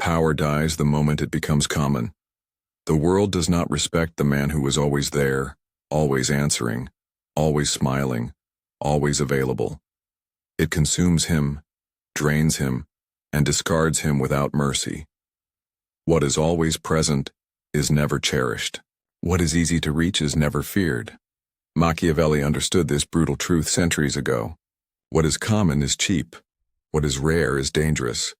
Power dies the moment it becomes common. The world does not respect the man who is always there, always answering, always smiling, always available. It consumes him, drains him, and discards him without mercy. What is always present is never cherished. What is easy to reach is never feared. Machiavelli understood this brutal truth centuries ago. What is common is cheap. What is rare is dangerous.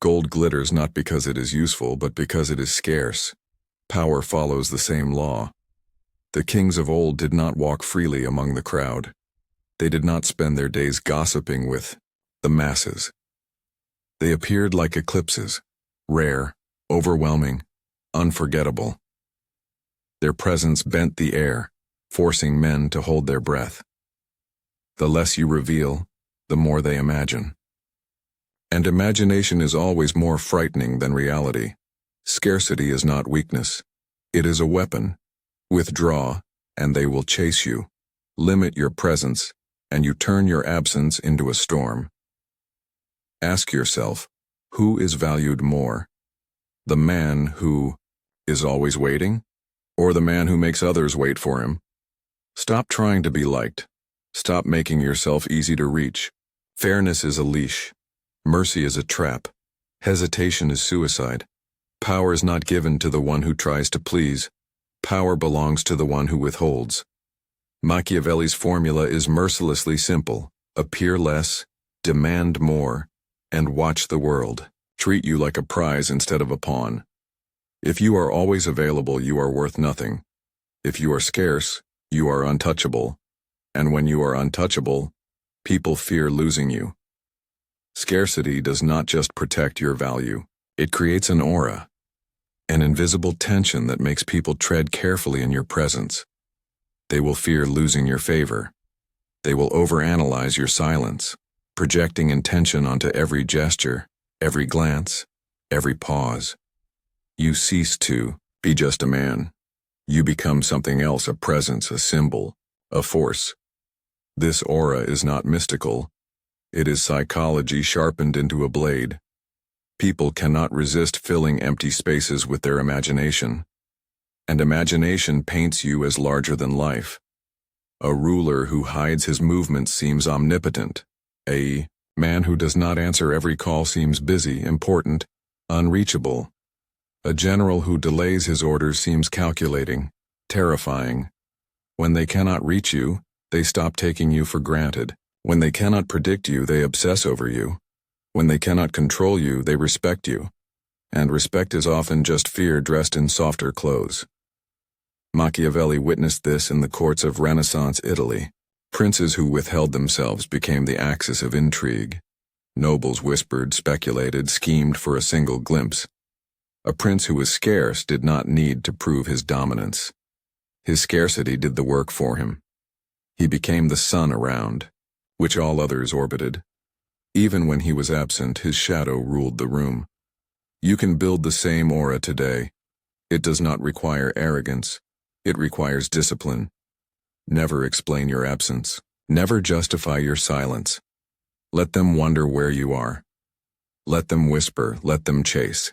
Gold glitters not because it is useful, but because it is scarce. Power follows the same law. The kings of old did not walk freely among the crowd. They did not spend their days gossiping with the masses. They appeared like eclipses, rare, overwhelming, unforgettable. Their presence bent the air, forcing men to hold their breath. The less you reveal, the more they imagine. And imagination is always more frightening than reality. Scarcity is not weakness. It is a weapon. Withdraw, and they will chase you. Limit your presence, and you turn your absence into a storm. Ask yourself, who is valued more? The man who is always waiting, or the man who makes others wait for him? Stop trying to be liked. Stop making yourself easy to reach. Fairness is a leash. Mercy is a trap. Hesitation is suicide. Power is not given to the one who tries to please. Power belongs to the one who withholds. Machiavelli's formula is mercilessly simple. Appear less, demand more, and watch the world treat you like a prize instead of a pawn. If you are always available, you are worth nothing. If you are scarce, you are untouchable. And when you are untouchable, people fear losing you. Scarcity does not just protect your value. It creates an aura, an invisible tension that makes people tread carefully in your presence. They will fear losing your favor. They will overanalyze your silence, projecting intention onto every gesture, every glance, every pause. You cease to be just a man. You become something else, a presence, a symbol, a force. This aura is not mystical. It is psychology sharpened into a blade. People cannot resist filling empty spaces with their imagination. And imagination paints you as larger than life. A ruler who hides his movements seems omnipotent. A man who does not answer every call seems busy, important, unreachable. A general who delays his orders seems calculating, terrifying. When they cannot reach you, they stop taking you for granted. When they cannot predict you, they obsess over you. When they cannot control you, they respect you. And respect is often just fear dressed in softer clothes. Machiavelli witnessed this in the courts of Renaissance Italy. Princes who withheld themselves became the axis of intrigue. Nobles whispered, speculated, schemed for a single glimpse. A prince who was scarce did not need to prove his dominance. His scarcity did the work for him. He became the sun around, which all others orbited. Even when he was absent, his shadow ruled the room. You can build the same aura today. It does not require arrogance. It requires discipline. Never explain your absence. Never justify your silence. Let them wonder where you are. Let them whisper, let them chase.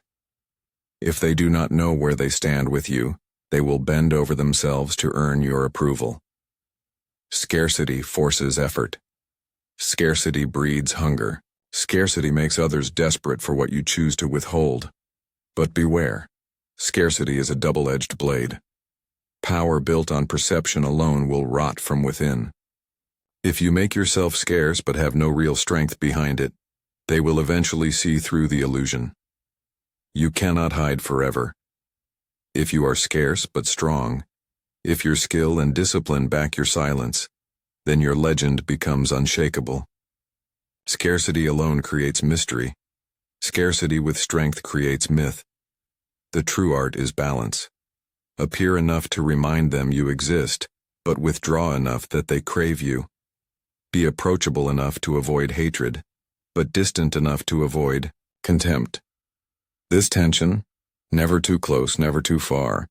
If they do not know where they stand with you, they will bend over themselves to earn your approval. Scarcity forces effort. Scarcity breeds hunger. Scarcity makes others desperate for what you choose to withhold. But beware. Scarcity is a double-edged blade. Power built on perception alone will rot from within. If you make yourself scarce but have no real strength behind it, they will eventually see through the illusion. You cannot hide forever. If you are scarce but strong, if your skill and discipline back your silence, then your legend becomes unshakable. Scarcity alone creates mystery. Scarcity with strength creates myth. The true art is balance. Appear enough to remind them you exist, but withdraw enough that they crave you. Be approachable enough to avoid hatred, but distant enough to avoid contempt. This tension, never too close, never too far,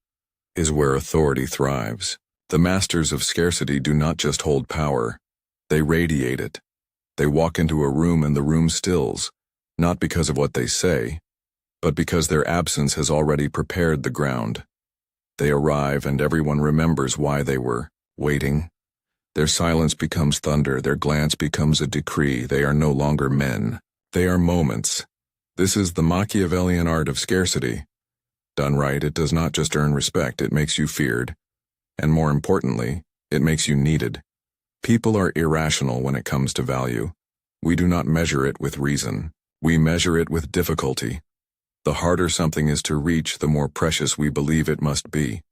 is where authority thrives. The masters of scarcity do not just hold power, they radiate it. They walk into a room and the room stills, not because of what they say, but because their absence has already prepared the ground. They arrive and everyone remembers why they were waiting. Their silence becomes thunder, their glance becomes a decree. They are no longer men. They are moments. This is the Machiavellian art of scarcity. Done right, it does not just earn respect, it makes you feared. And more importantly, it makes you needed. People are irrational when it comes to value. We do not measure it with reason. We measure it with difficulty. The harder something is to reach, the more precious we believe it must be.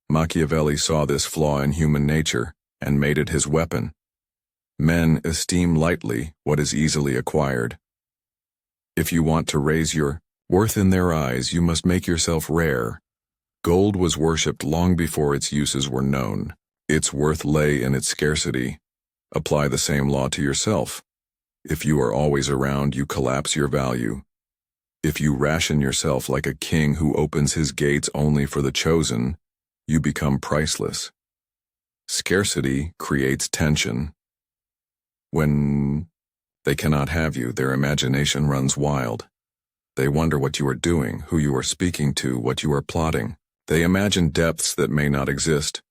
Machiavelli saw this flaw in human nature and made it his weapon. Men esteem lightly what is easily acquired. If you want to raise your worth in their eyes, you must make yourself rare. Gold was worshipped long before its uses were known. Its worth lay in its scarcity. Apply the same law to yourself. If you are always around, you collapse your value. If you ration yourself like a king who opens his gates only for the chosen, you become priceless. Scarcity creates tension. When they cannot have you, their imagination runs wild. They wonder what you are doing, who you are speaking to, what you are plotting. They imagine depths that may not exist,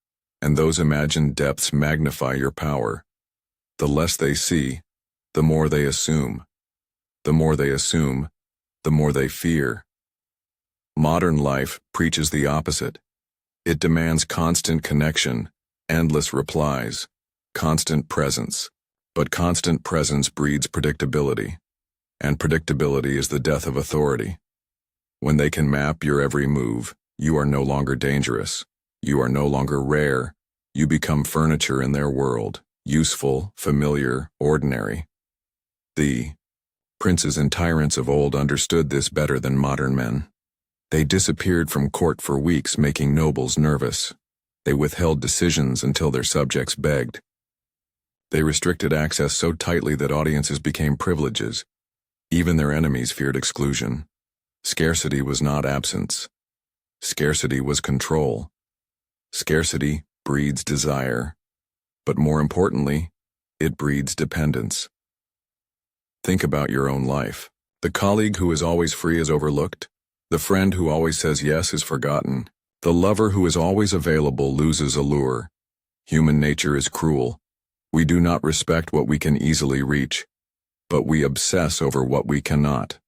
and those imagined depths magnify your power. The less they see, the more they assume. The more they assume, the more they fear. Modern life preaches the opposite. It demands constant connection, endless replies, constant presence. But constant presence breeds predictability, and predictability is the death of authority. When they can map your every move, you are no longer dangerous. You are no longer rare. You become furniture in their world, useful, familiar, ordinary. The princes and tyrants of old understood this better than modern men. They disappeared from court for weeks, making nobles nervous. They withheld decisions until their subjects begged. They restricted access so tightly that audiences became privileges. Even their enemies feared exclusion. Scarcity was not absence. Scarcity was control. Scarcity breeds desire. But more importantly, it breeds dependence. Think about your own life. The colleague who is always free is overlooked. The friend who always says yes is forgotten. The lover who is always available loses allure. Human nature is cruel. We do not respect what we can easily reach, but we obsess over what we cannot.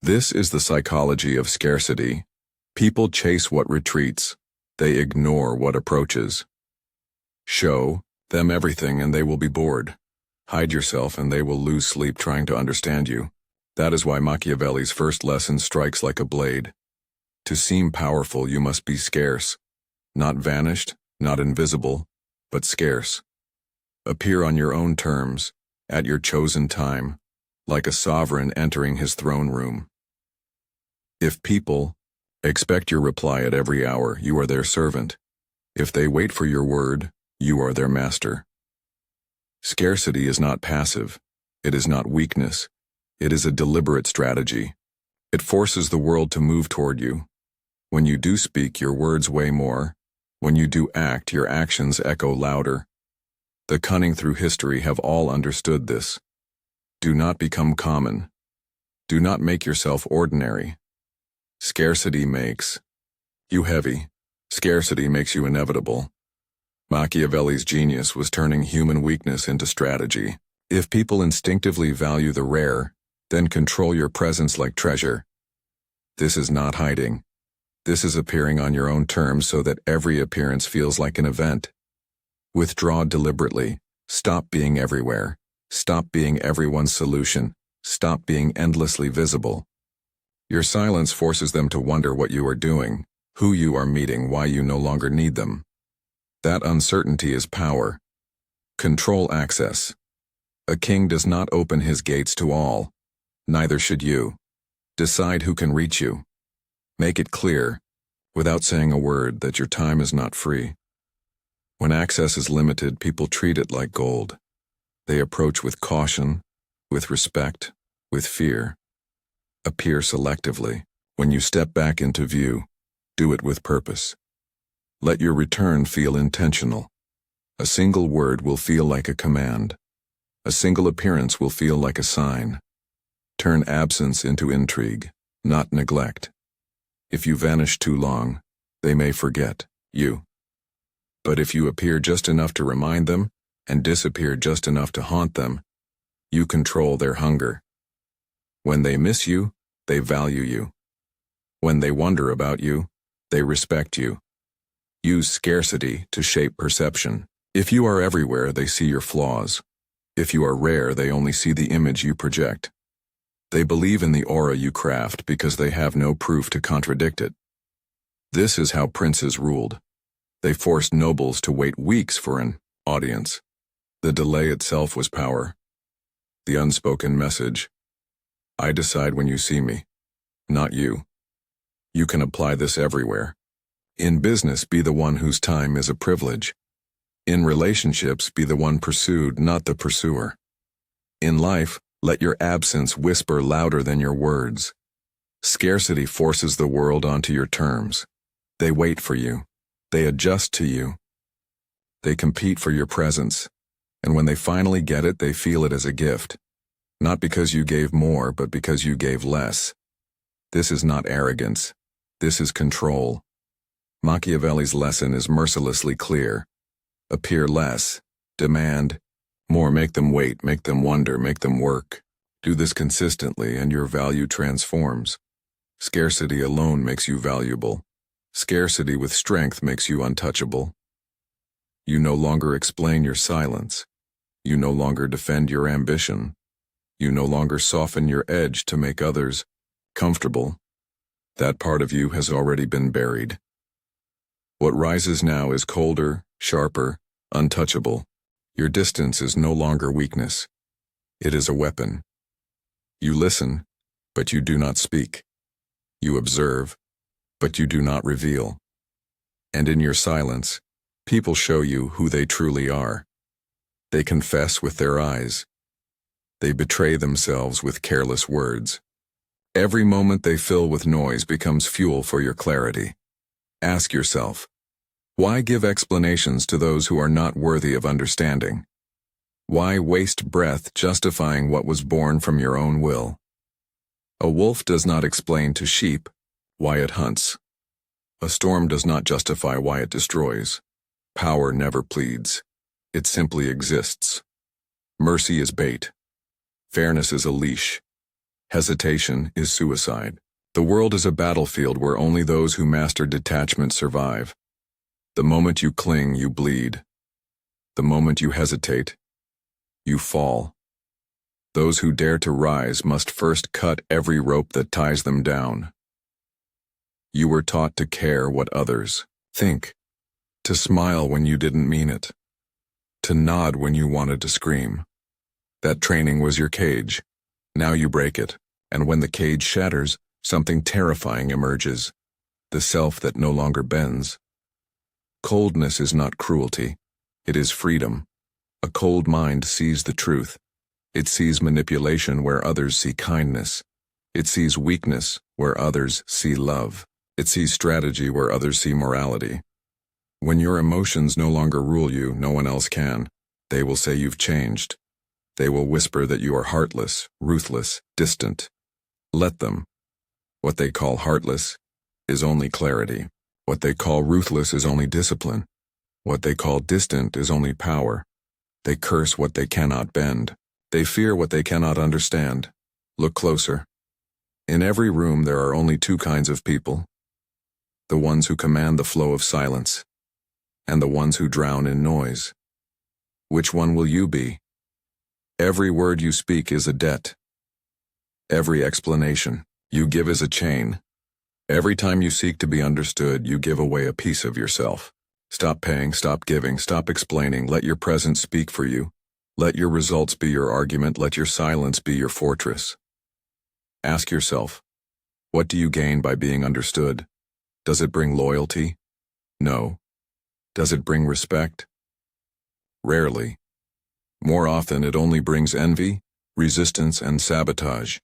This is the psychology of scarcity. People chase what retreats. They ignore what approaches. Show them everything and they will be bored. Hide yourself and they will lose sleep trying to understand you. That is why Machiavelli's first lesson strikes like a blade. To seem powerful, you must be scarce. Not vanished, not invisible, but scarce. Appear on your own terms, at your chosen time, like a sovereign entering his throne room. If people expect your reply at every hour, you are their servant. If they wait for your word, you are their master. Scarcity is not passive. It is not weakness. It is a deliberate strategy. It forces the world to move toward you. When you do speak, your words weigh more. When you do act, your actions echo louder. The cunning through history have all understood this. Do not become common. Do not make yourself ordinary. Scarcity makes you heavy. Scarcity makes you inevitable. Machiavelli's genius was turning human weakness into strategy. If people instinctively value the rare, then control your presence like treasure. This is not hiding. This is appearing on your own terms so that every appearance feels like an event. Withdraw deliberately. Stop being everywhere. Stop being everyone's solution. Stop being endlessly visible. Your silence forces them to wonder what you are doing, who you are meeting, why you no longer need them. That uncertainty is power. Control access. A king does not open his gates to all. Neither should you. Decide who can reach you. Make it clear, without saying a word, that your time is not free. When access is limited, people treat it like gold. They approach with caution, with respect, with fear. Appear selectively. When you step back into view, do it with purpose. Let your return feel intentional. A single word will feel like a command. A single appearance will feel like a sign. Turn absence into intrigue. not neglect. If you vanish too long, they may forget you. But if you appear just enough to remind them and disappear just enough to haunt them, you control their hunger. When they miss you, they value you. When they wonder about you, they respect you. Use scarcity to shape perception. If you are everywhere, they see your flaws. If you are rare, they only see the image you project. They believe in the aura you craft because they have no proof to contradict it. This is how princes ruled. They forced nobles to wait weeks for an audience. The delay itself was power. The unspoken message: I decide when you see me, not you. You can apply this everywhere. In business, be the one whose time is a privilege. In relationships, be the one pursued, not the pursuer. In life, let your absence whisper louder than your words. Scarcity forces the world onto your terms. They wait for you. They adjust to you. They compete for your presence. And when they finally get it, they feel it as a gift. Not because you gave more, but because you gave less. This is not arrogance. This is control. Machiavelli's lesson is mercilessly clear. Appear less. Demand more. Make them wait, make them wonder, make them work. Do this consistently and your value transforms. Scarcity alone makes you valuable. Scarcity with strength makes you untouchable. You no longer explain your silence. You no longer defend your ambition. You no longer soften your edge to make others comfortable. That part of you has already been buried. What rises now is colder, sharper, untouchable. Your distance is no longer weakness. It is a weapon. You listen, but you do not speak. You observe, but you do not reveal. And in your silence, people show you who they truly are. They confess with their eyes. They betray themselves with careless words. Every moment they fill with noise becomes fuel for your clarity. Ask yourself, why give explanations to those who are not worthy of understanding? Why waste breath justifying what was born from your own will? A wolf does not explain to sheep why it hunts. A storm does not justify why it destroys. Power never pleads. It simply exists. Mercy is bait. Fairness is a leash. Hesitation is suicide. The world is a battlefield where only those who master detachment survive. The moment you cling, you bleed. The moment you hesitate, you fall. Those who dare to rise must first cut every rope that ties them down. You were taught to care what others think, to smile when you didn't mean it, to nod when you wanted to scream. That training was your cage. Now you break it, and when the cage shatters, something terrifying emerges, the self that no longer bends. Coldness is not cruelty. It is freedom. A cold mind sees the truth. It sees manipulation where others see kindness. It sees weakness where others see love. It sees strategy where others see morality. When your emotions no longer rule you, no one else can. They will say you've changed. They will whisper that you are heartless, ruthless, distant. Let them. What they call heartless is only clarity. What they call ruthless is only discipline. What they call distant is only power. They curse what they cannot bend. They fear what they cannot understand. Look closer. In every room there are only two kinds of people. The ones who command the flow of silence, and the ones who drown in noise. Which one will you be? Every word you speak is a debt. Every explanation you give is a chain. Every time you seek to be understood, you give away a piece of yourself. Stop paying, stop giving, stop explaining. Let your presence speak for you. Let your results be your argument. Let your silence be your fortress. Ask yourself, what do you gain by being understood? Does it bring loyalty? No. Does it bring respect? Rarely. More often, it only brings envy, resistance, and sabotage.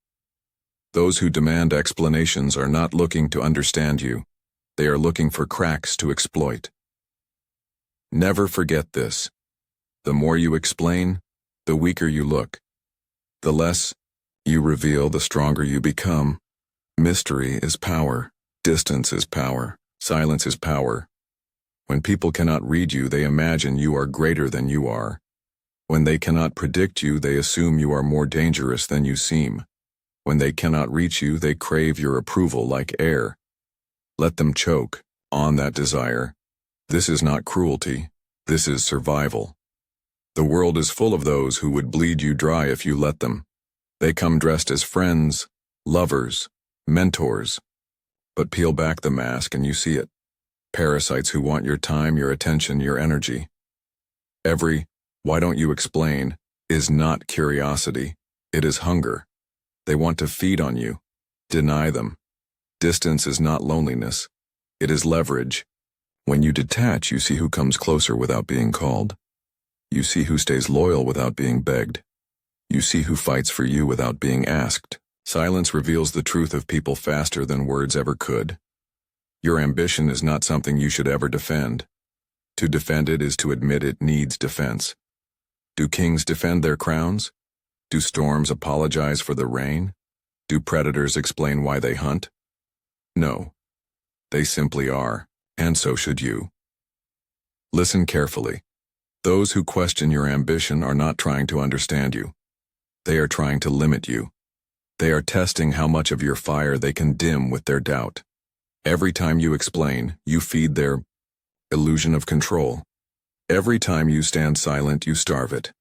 Those who demand explanations are not looking to understand you. They are looking for cracks to exploit. Never forget this. The more you explain, the weaker you look. The less you reveal, the stronger you become. Mystery is power. Distance is power. Silence is power. When people cannot read you, they imagine you are greater than you are. When they cannot predict you, they assume you are more dangerous than you seem. When they cannot reach you, they crave your approval like air. Let them choke on that desire. This is not cruelty. This is survival. The world is full of those who would bleed you dry if you let them. They come dressed as friends, lovers, mentors. But peel back the mask and you see it. Parasites who want your time, your attention, your energy. Every "why don't you explain" is not curiosity. It is hunger. They want to feed on you. Deny them. Distance is not loneliness. It is leverage. When you detach, you see who comes closer without being called. You see who stays loyal without being begged. You see who fights for you without being asked. Silence reveals the truth of people faster than words ever could. Your ambition is not something you should ever defend. To defend it is to admit it needs defense. Do kings defend their crowns? Do storms apologize for the rain? Do predators explain why they hunt? No. They simply are, and so should you. Listen carefully. Those who question your ambition are not trying to understand you. They are trying to limit you. They are testing how much of your fire they can dim with their doubt. Every time you explain, you feed their illusion of control. Every time you stand silent, you starve it.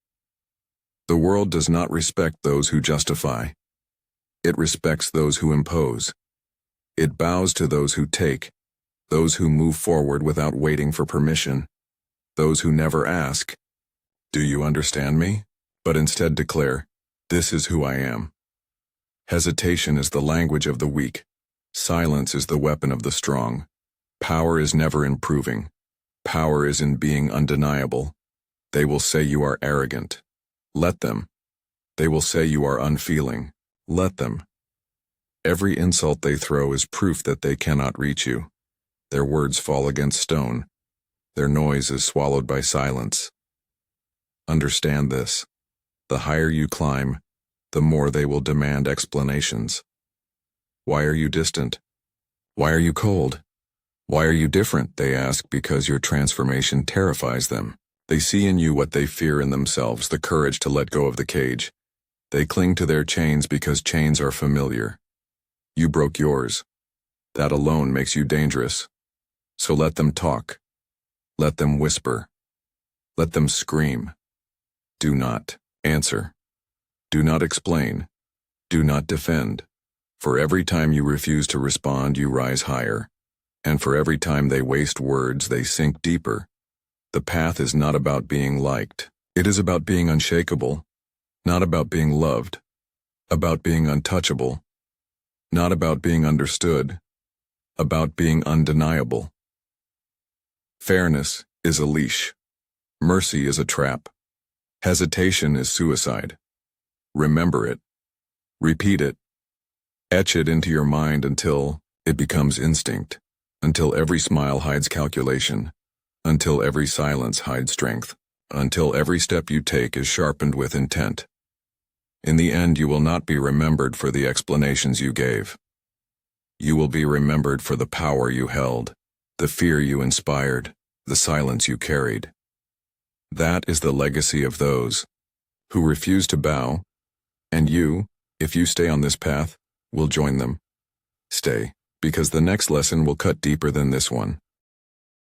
The world does not respect those who justify. It respects those who impose. It bows to those who take, those who move forward without waiting for permission, those who never ask, "Do you understand me?" but instead declare, "This is who I am." Hesitation is the language of the weak. Silence is the weapon of the strong. Power is never in proving. Power is in being undeniable. They will say you are arrogant. Let them. They will say you are unfeeling. Let them. Every insult they throw is proof that they cannot reach you. Their words fall against stone. Their noise is swallowed by silence. Understand this. The higher you climb, the more they will demand explanations. Why are you distant? Why are you cold? Why are you different? They ask because your transformation terrifies them. They see in you what they fear in themselves, the courage to let go of the cage. They cling to their chains because chains are familiar. You broke yours. That alone makes you dangerous. So let them talk. Let them whisper. Let them scream. Do not answer. Do not explain. Do not defend. For every time you refuse to respond, you rise higher. And for every time they waste words, they sink deeper. The path is not about being liked. It is about being unshakable. Not about being loved. About being untouchable. Not about being understood. About being undeniable. Fairness is a leash. Mercy is a trap. Hesitation is suicide. Remember it. Repeat it. Etch it into your mind until it becomes instinct. Until every smile hides calculation. Until every silence hides strength. Until every step you take is sharpened with intent. In the end, you will not be remembered for the explanations you gave. You will be remembered for the power you held, the fear you inspired, the silence you carried. That is the legacy of those who refuse to bow, and you, if you stay on this path, will join them. Stay, because the next lesson will cut deeper than this one.